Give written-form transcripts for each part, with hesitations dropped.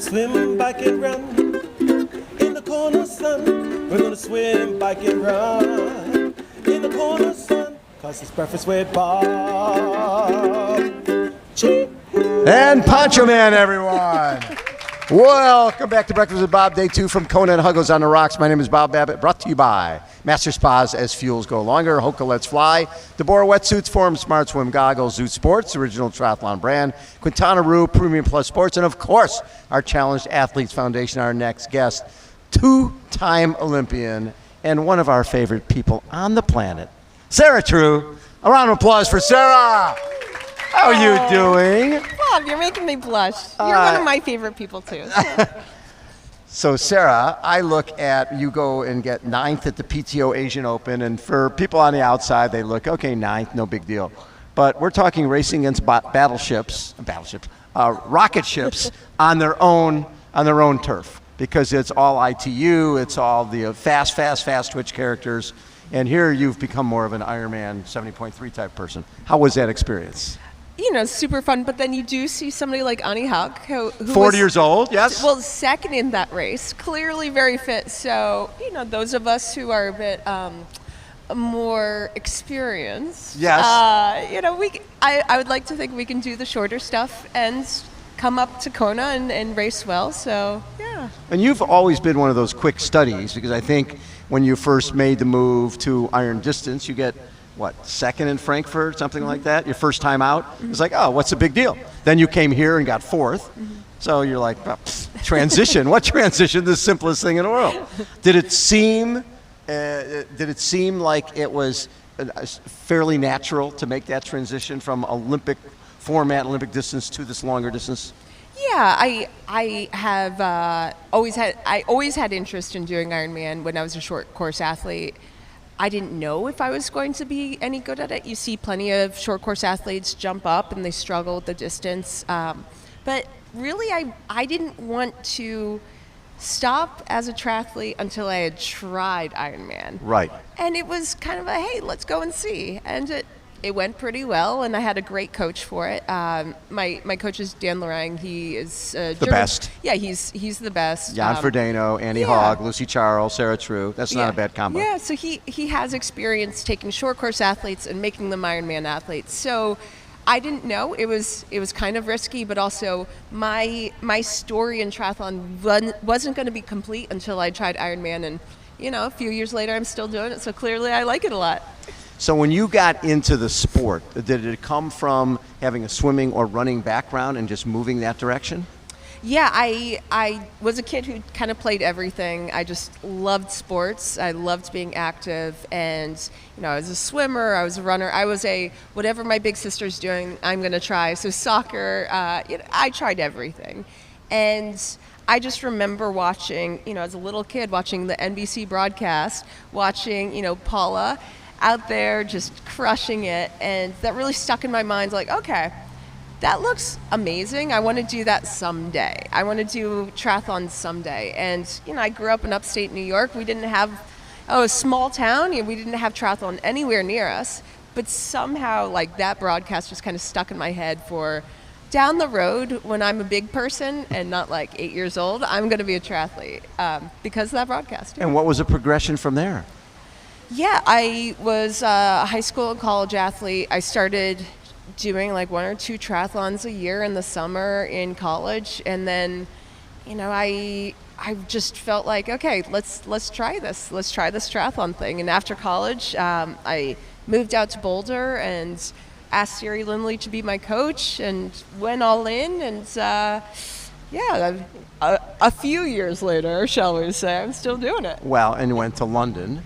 swim, bike, and run in the Kona sun. We're gonna swim, bike, and run in the Kona sun. Cause it's breakfast with Bob. And Poncho Man, everyone. Welcome back to Breakfast with Bob, day 2 from Kona and Huggo's on the Rocks. My name is Bob Babbitt, brought to you by Master Spas as fuels go longer, HOKA Let's Fly, deboer wetsuits, Forum Smart Swim goggles, Zoot Sports, original triathlon brand, Quintana Premium Plus Sports, and of course, our Challenged Athletes Foundation, our next guest, 2-time Olympian and one of our favorite people on the planet, Sarah True. A round of applause for Sarah. How are you doing? Bob, you're making me blush. You're one of my favorite people, too. So, Sarah, I look at you go and get 9th at the PTO Asian Open, and for people on the outside, they look, okay, 9th, no big deal. But we're talking racing against rocket ships on their own turf, because it's all ITU, it's all the fast twitch characters, and here you've become more of an Ironman 70.3 type person. How was that experience? You know, super fun, but then you do see somebody like Huggo, who 40 years old, yes? Well, second in that race, clearly very fit. So, you know, those of us who are a bit more experienced, yes. You know, I would like to think we can do the shorter stuff and come up to Kona and race well, so, yeah. And you've always been one of those quick studies, because I think when you first made the move to iron distance, you get second in Frankfurt, something like that, your first time out. It's like, oh, what's the big deal? Then you came here and got 4th. So you're like, oh, transition. What transition? The simplest thing in the world. Did it seem like it was fairly natural to make that transition from Olympic format, Olympic distance to this longer distance? Yeah, I have always had interest in doing Ironman when I was a short course athlete. I didn't know if I was going to be any good at it. You see plenty of short course athletes jump up and they struggle with the distance. But really, I didn't want to stop as a triathlete until I had tried Ironman. Right. And it was kind of a, hey, let's go and see. And it went pretty well, and I had a great coach for it. My coach is Dan Lorang. He is the best. Yeah, he's the best. Jan Frodeno, Andy Hogg, Lucy Charles, Sarah True. That's not a bad combo. Yeah, so he has experience taking short course athletes and making them Ironman athletes. So I didn't know. It was kind of risky, but also my story in triathlon wasn't going to be complete until I tried Ironman, and you know, a few years later, I'm still doing it. So clearly, I like it a lot. So when you got into the sport, did it come from having a swimming or running background and just moving that direction? Yeah, I was a kid who kind of played everything. I just loved sports. I loved being active, and you know, I was a swimmer, I was a runner. I was whatever my big sister's doing, I'm going to try. So soccer, I tried everything. And I just remember watching, you know, as a little kid, watching the NBC broadcast, watching, you know, Paula out there just crushing it, and that really stuck in my mind, like, okay, that looks amazing. I want to do that someday. I want to do triathlon someday. And you know, I grew up in upstate New York. We didn't have a small town, we didn't have triathlon anywhere near us, but somehow like that broadcast just kind of stuck in my head for down the road when I'm a big person and not like 8 years old, I'm going to be a triathlete because of that broadcast. And what was the progression from there? Yeah, I was a high school and college athlete. I started doing like 1 or 2 triathlons a year in the summer in college, and then, you know, I just felt like, okay, let's try this. Let's try this triathlon thing. And after college, I moved out to Boulder and asked Siri Lindley to be my coach, and went all in. And a few years later, shall we say, I'm still doing it. Well, and you went to London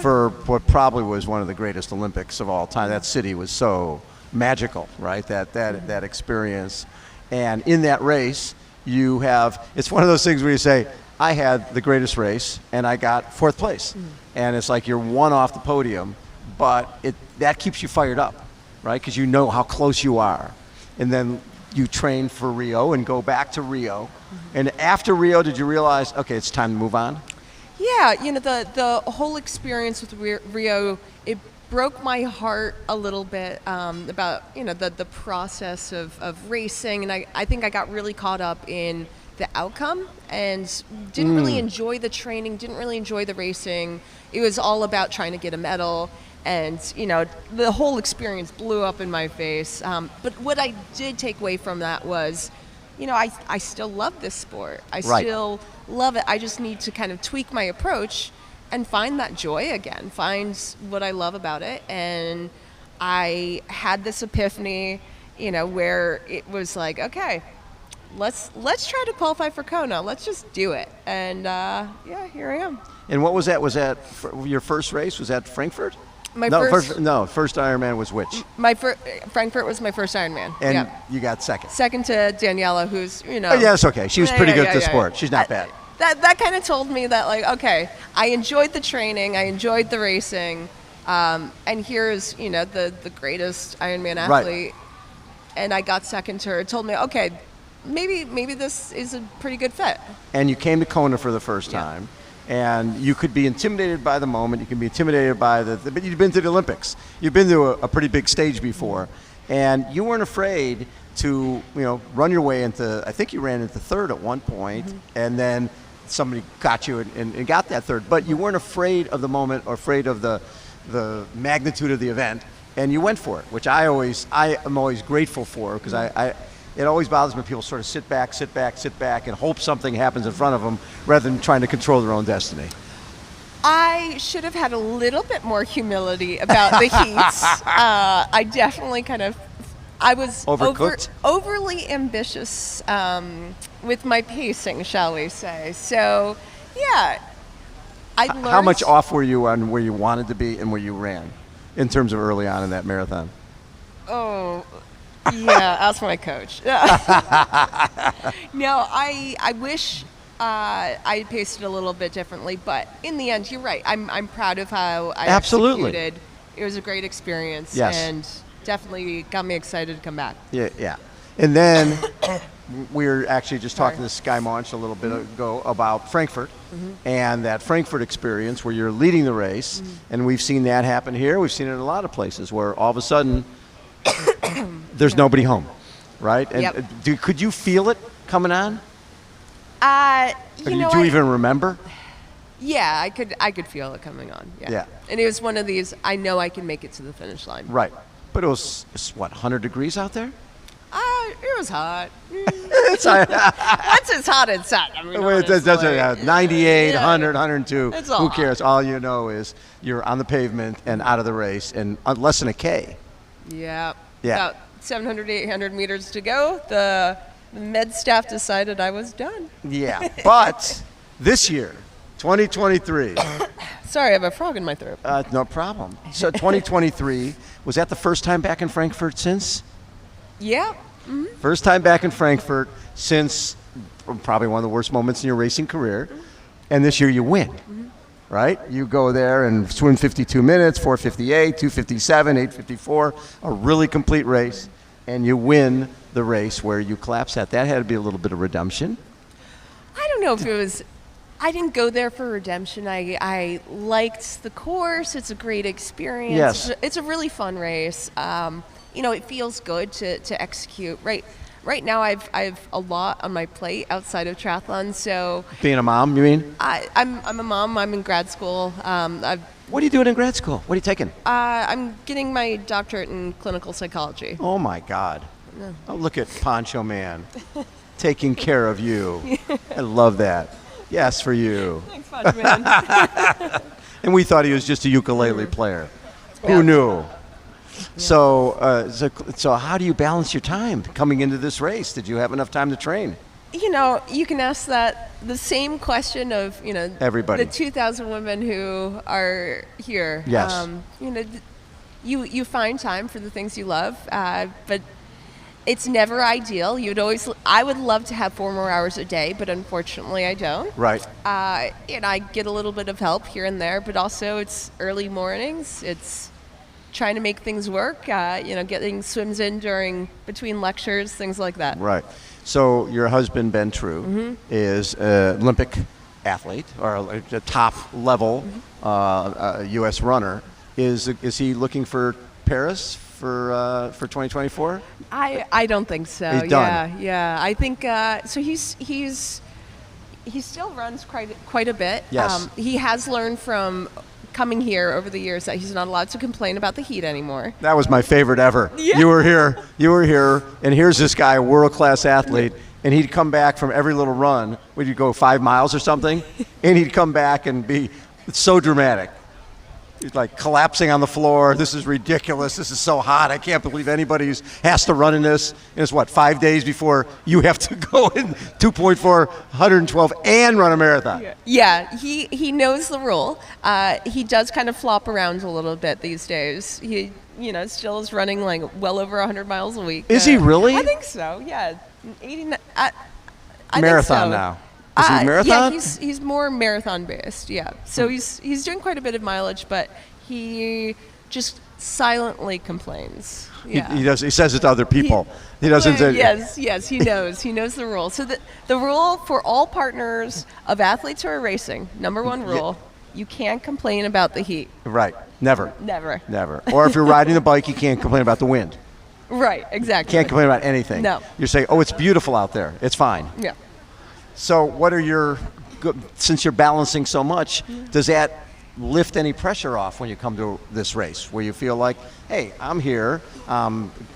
for what probably was one of the greatest Olympics of all time. That city was so magical, right? That experience. And in that race, you have, it's one of those things where you say, I had the greatest race and I got 4th place. And it's like you're one off the podium, but that keeps you fired up, right? Because you know how close you are. And then you train for Rio and go back to Rio. And after Rio, did you realize, okay, it's time to move on? Yeah, you know, the whole experience with Rio, it broke my heart a little bit about, you know, the process of racing. And I think I got really caught up in the outcome and didn't really enjoy the training, didn't really enjoy the racing. It was all about trying to get a medal. And, the whole experience blew up in my face. But what I did take away from that was, I still love this sport. I still love it. I just need to kind of tweak my approach and find that joy again, find what I love about it. And I had this epiphany, where it was like, okay, let's try to qualify for Kona. Let's just do it. And here I am. And what was that? Was that your first race? Was that Frankfurt? First Ironman was which? Frankfurt was my first Ironman. And you got second. Second to Daniela, who's Oh, yeah, that's okay. She was pretty good at the sport. She's not bad. That kind of told me that, like, okay, I enjoyed the training, I enjoyed the racing, and here's the greatest Ironman athlete, and I got second to her. It told me, okay, maybe this is a pretty good fit. And you came to Kona for the first time. And you could be intimidated by the moment. You can be intimidated by but you've been to the Olympics. You've been to a pretty big stage before. And you weren't afraid to, run your way into, I think you ran into third at one point, and then somebody got you and got that third. But you weren't afraid of the moment or afraid of the magnitude of the event. And you went for it, which I am always grateful for, because it always bothers me when people sort of sit back, and hope something happens in front of them rather than trying to control their own destiny. I should have had a little bit more humility about the heats. I definitely I was overly ambitious with my pacing, shall we say. So, yeah, I learned. How much off were you on where you wanted to be and where you ran in terms of early on in that marathon? Oh, yeah, ask my coach. No, I wish I paced it a little bit differently, but in the end, you're right. I'm proud of how I executed. It was a great experience, and definitely got me excited to come back. Yeah. And then we were actually just talking to Sky Munch a little bit ago about Frankfurt and that Frankfurt experience where you're leading the race, and we've seen that happen here. We've seen it in a lot of places where all of a sudden there's nobody home, right? And could you feel it coming on? Do you even remember? Yeah, I could feel it coming on. Yeah. And it was one of these, I know I can make it to the finish line. Right. But it was, 100 degrees out there? It was hot. Once it's hot, it's hot. I mean, it 98, 100, 102. Who cares? All you know is you're on the pavement and out of the race in less than a K. Yeah. About 700, 800 meters to go. The med staff decided I was done. Yeah. But this year, 2023. Sorry, I have a frog in my throat. No problem. So 2023, was that the first time back in Frankfurt since? Yeah. Mm-hmm. First time back in Frankfurt since probably one of the worst moments in your racing career. And this year you win. Right? You go there and swim 52 minutes, 4:58, 2:57, 8:54, a really complete race, and you win the race where you collapsed at. That had to be a little bit of redemption. I don't know if it was. I didn't go there for redemption. I liked the course. It's a great experience. Yes. It's a really fun race. It feels good to execute. Right now, I've a lot on my plate outside of triathlon. So being a mom, you mean? I'm a mom. I'm in grad school. What are you doing in grad school? What are you taking? I'm getting my doctorate in clinical psychology. Oh my God! Oh, look at Poncho Man, taking care of you. I love that. Yes, for you. Thanks, Poncho Man. And we thought he was just a ukulele player. Who knew? So how do you balance your time coming into this race? Did you have enough time to train? You can ask the same question of, everybody. The 2,000 women who are here. Yes. You find time for the things you love, but it's never ideal. I would love to have 4 more hours a day, but unfortunately I don't. Right. I get a little bit of help here and there, but also it's early mornings. It's trying to make things work, getting swims in between lectures, things like that. Right. So your husband, Ben True, is an Olympic athlete or a top level U.S. runner. Is he looking for Paris for 2024? I don't think so. He's done. Yeah. I think so. He still runs quite a bit. Yes. He has learned from coming here over the years that he's not allowed to complain about the heat anymore. That was my favorite ever. Yeah. You were here, and here's this guy, a world-class athlete, and he'd come back from every little run. Would you go 5 miles or something? And he'd come back and be so dramatic. He's like collapsing on the floor. This is ridiculous. This is so hot. I can't believe anybody has to run in this. And it's 5 days before you have to go in 2.4, 112 and run a marathon. Yeah, he knows the rule. He does kind of flop around a little bit these days. He, still is running like well over 100 miles a week. Is he really? I think so. Yeah, 89. I Marathon think so. now. Is he marathon? Yeah, he's more marathon based. Yeah, so he's doing quite a bit of mileage, but he just silently complains. Yeah. He does. He says it to other people. He doesn't say. Yes, he knows. He knows the rule. So the rule for all partners of athletes who are racing, number one rule: you can't complain about the heat. Right. Never. Never. Or if you're riding the bike, you can't complain about the wind. Right. Exactly. Can't complain about anything. No. You say, "Oh, it's beautiful out there. It's fine." Yeah. So what are since you're balancing so much, does that lift any pressure off when you come to this race where you feel like, hey, I'm here,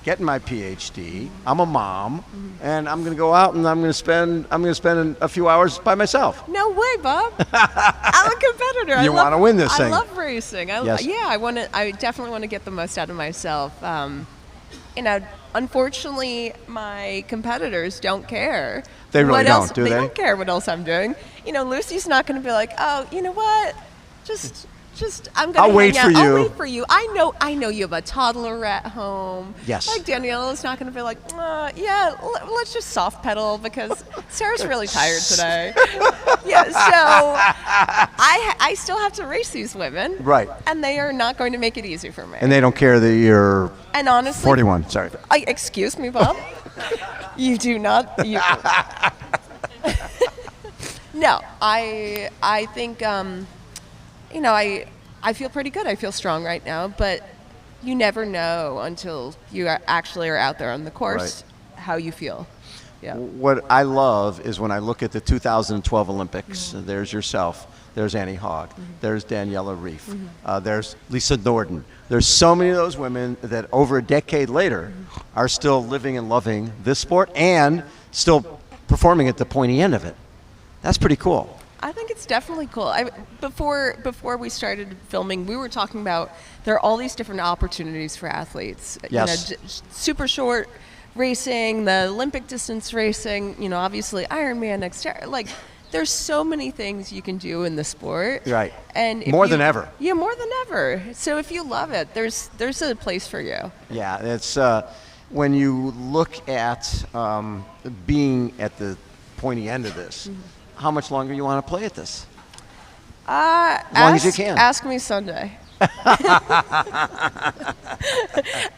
getting my PhD, I'm a mom, and I'm going to go out and I'm going to spend a few hours by myself? No way, Bob. I'm a competitor. You want to win this thing. I love racing. Yes. Yeah, I definitely want to get the most out of myself. Unfortunately, my competitors don't care. They really don't, do they? They don't care what else I'm doing. Lucy's not going to be like, oh, you know what? Just I'm going to wait for you. I'll wait for you. I know you have a toddler at home. Yes. Like Daniela's not going to be like, let's just soft pedal because Sarah's really tired today. Yeah, so I still have to race these women. Right. And they are not going to make it easy for me. And they don't care that you're and honestly, 41. Sorry. Excuse me, Bob. You do not. No, I think I feel pretty good. I feel strong right now, but you never know until you actually are out there on the course how you feel. Yeah. What I love is when I look at the 2012 Olympics, there's yourself, there's Annie Hogg, there's Daniela Reef, there's Lisa Norden. There's so many of those women that over a decade later are still living and loving this sport and still performing at the pointy end of it. That's pretty cool. I think it's definitely cool. Before we started filming, we were talking about there are all these different opportunities for athletes. Yes. Super short racing, the Olympic distance racing, obviously Ironman, like there's so many things you can do in the sport. Right. And more than ever. Yeah, more than ever. So if you love it, there's a place for you. Yeah, it's when you look at being at the pointy end of this, how much longer you want to play at this? As long as you can. Ask me Sunday.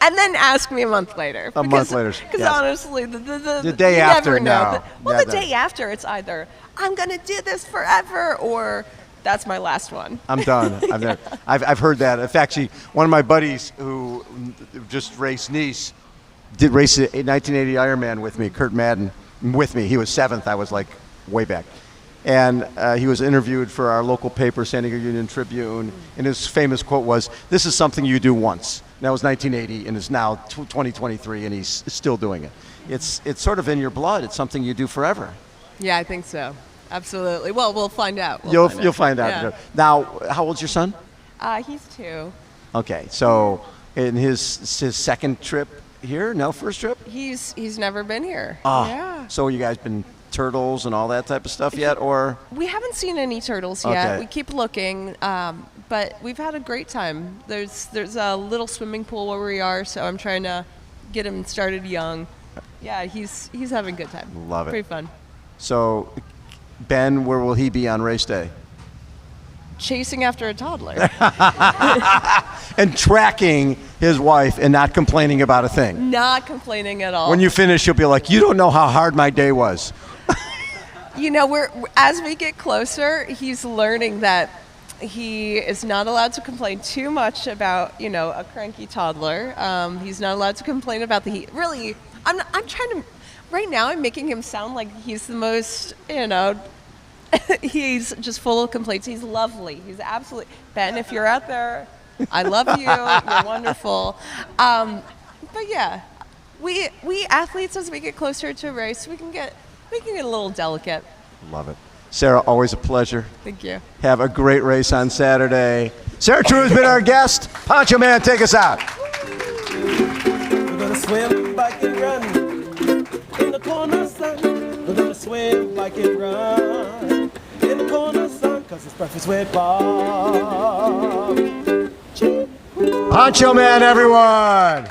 And then ask me a month later. A month later. Because honestly, the day you after, never know. no. The day after, it's either I'm going to do this forever or that's my last one. I'm done. I've heard that. In fact, one of my buddies who just raced Nice did race a 1980 Ironman with me, Kurt Madden, with me. He was 7th. I was like way back. And he was interviewed for our local paper, San Diego Union Tribune, and his famous quote was, "This is something you do once." And that was 1980, and it's now 2023, and he's still doing it. It's sort of in your blood. It's something you do forever. Yeah, I think so. Absolutely. Well, we'll find out. You'll find out. Yeah. Now, how old's your son? He's 2. Okay, so in his second trip here? No, first trip? He's never been here. Oh, yeah. So you guys been turtles and all that type of stuff yet, or? We haven't seen any turtles yet. Okay. We keep looking, but we've had a great time. There's a little swimming pool where we are, so I'm trying to get him started young. Yeah, he's having a good time. Love it. Pretty fun. So, Ben, where will he be on race day? Chasing after a toddler. And tracking his wife and not complaining about a thing. Not complaining at all. When you finish, you'll be like, you don't know how hard my day was. As we get closer, he's learning that He is not allowed to complain too much about, a cranky toddler. He's not allowed to complain about the heat. Really, I'm trying to, right now I'm making him sound like he's the most, he's just full of complaints. He's lovely. He's absolutely, Ben, if you're out there, I love you. You're wonderful. But yeah, we athletes, as we get closer to a race, we can get a little delicate. Love it. Sarah, always a pleasure. Thank you. Have a great race on Saturday. Sarah True has been our guest. Poncho Man, take us out. We're gonna swim, bike, and run in the Kona sun. We're gonna swim, bike, and run in the Kona sun, 'cause it's breakfast with Bob. Poncho Man, everyone.